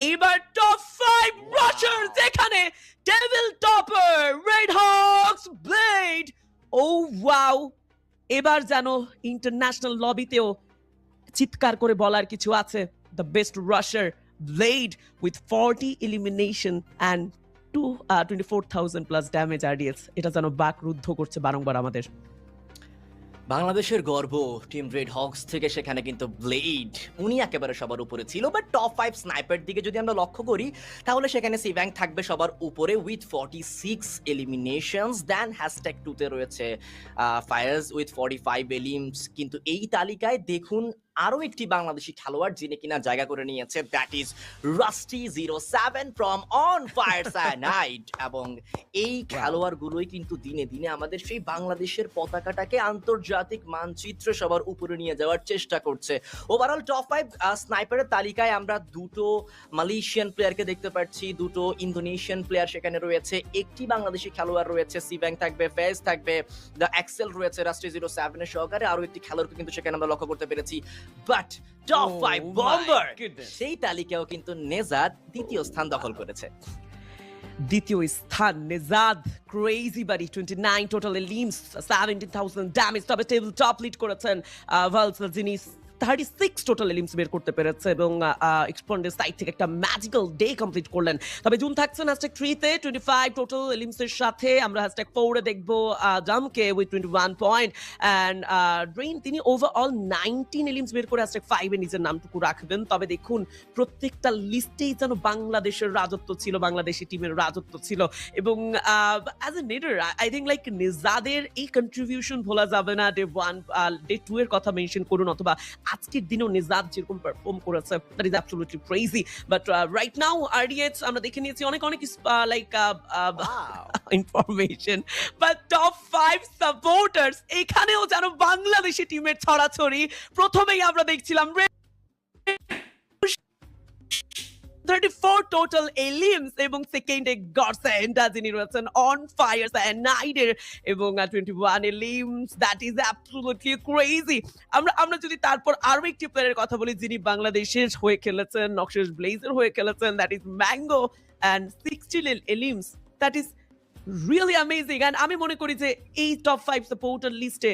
এবার top 5 rusher যেখানে devil topper Red Hawks Blade ও ওয়াও এবার যেন ইন্টারন্যাশনাল লবিতেও চিৎকার করে বলার কিছু আছে the best rusher Blade with 40 elimination and 24,000 plus damage RDS এটা যেন বাকরুদ্ধ করছে বারংবার আমাদের বাংলাদেশের গর্ব টিম রেড হক্স থেকে সেখানে কিন্তু ব্লেড উনি একেবারে সবার উপরে ছিল, বাট টপ 5 স্নাইপার দিকে যদি আমরা লক্ষ্য করি তাহলে সেখানে সিভ্যাং থাকবে সবার উপরে উইথ 46 এলিমিনেশনস। দেন হ্যাশট্যাগ 2 তে রয়েছে ফায়ার্স উইথ 45 এলিমস। কিন্তু এই তালিকায় দেখুন আরো একটি বাংলাদেশি খেলোয়াড় যিনি কিনা জায়গা করে নিয়েছে, that is rusty 07 from on fire cyanide. এবং এই খেলোয়াড়গুলোই কিন্তু দিনে দিনে আমাদের সেই বাংলাদেশের পতাকাটাকে আন্তর্জাতিক মানচিত্রে সবার উপরে নিয়ে যাওয়ার চেষ্টা করছে। ওভারঅল টপ 5 স্নাইপারের তালিকায় আমরা দুটো মালয়েশিয়ান প্লেয়ারকে দেখতে পাচ্ছি, দুটো ইন্দোনেশিয়ান প্লেয়ার সেখানে রয়েছে, একটি বাংলাদেশি খেলোয়াড় রয়েছে, সিব্যাং থাকবে, ফেজ থাকবে, দ্য এক্সেল রয়েছে রাস্টি 07 এর সহকারে, আরো একটি খেলোয়াড়কে কিন্তু সেখানে আমরা লক্ষ্য করতে পেরেছি। বাট টপ 5 বম্বার সেই তালিকাও কিন্তু নেজাদ দ্বিতীয় স্থান দখল করেছে। দ্বিতীয় স্থান নেজাদ ক্রেজি বাড়ি 29 টোটাল এলিমস 17,000 ড্যামেজ। তবে টেবিল টপ লিড করেছেন ভালসাল যিনি 36 টোটাল এলিমস বের করতে পেরেছে এবং এক্সপন্ডের সাইড থেকে একটা ম্যাজিক্যাল ডে কমপ্লিট করলেন। তবে জুন থাকছেন হ্যাশট্যাগ 3 তে 25 টোটাল এলিমসের সাথে। আমরা হ্যাশট্যাগ 4 এ দেখবো জামকে উইথ 21 পয়েন্ট অ্যান্ড ড্রেইন তিনি ওভারঅল 19 এলিমস বের করে হ্যাশট্যাগ 5 এ নিজের নামটুকু রাখবেন। তবে দেখুন প্রত্যেকটা লিস্টেই যেন বাংলাদেশের রাজত্ব ছিল, বাংলাদেশি টিমের রাজত্ব ছিল এবং অ্যাজ এ নেডার আই থিঙ্ক লাইক নিজাদের এই কন্ট্রিবিউশন ভোলা যাবে না। ডে 1 ডে 2 এর কথা মেনশন করুন অথবা আজকের দিনেও নিজাদ যেরকম পারফর্ম করেছে that is absolutely crazy. But right now RDS আমরা দেখে নিয়েছি অনেক অনেক like information, but top 5 supporters এখানেও যেন বাংলাদেশি টিমের ছড়াছড়ি। প্রথমেই আমরা দেখছিলাম 34 টোটাল এলিমস এবং সেকেন্ডে গডসেন্ডা যিনি রয়েছেন অন ফায়ার সায়ানাইডের এবং 21 elims. That is absolutely crazy. আমরা যদি তারপর আরো একটি প্লেয়ারের কথা বলি যিনি বাংলাদেশের হয়ে খেলেছেন, নকশাস ব্লেজের হয়ে খেলেছেন, that is Mango and 60 elims. That is really amazing. And আমি মনে করি যে এই টপ 5 সাপোর্টার লিস্টে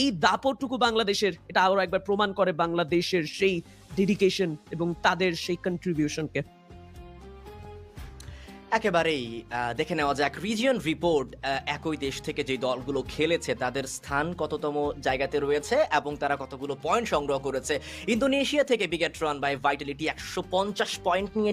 এই দাপটটুকু বাংলাদেশের, এটা আরো একবার প্রমাণ করে বাংলাদেশের সেই ডেডিকেশন এবং তাদের সেই কন্ট্রিবিউশনকে। একেবারেই দেখে নেওয়া যাক রিজিয়ন রিপোর্ট, একই দেশ থেকে যে দলগুলো খেলেছে তাদের স্থান কততম জায়গাতে রয়েছে এবং তারা কতগুলো পয়েন্ট সংগ্রহ করেছে। ইন্দোনেশিয়া থেকে বিগেট্রন বাই ভাইটালিটি 150 পয়েন্ট নিয়ে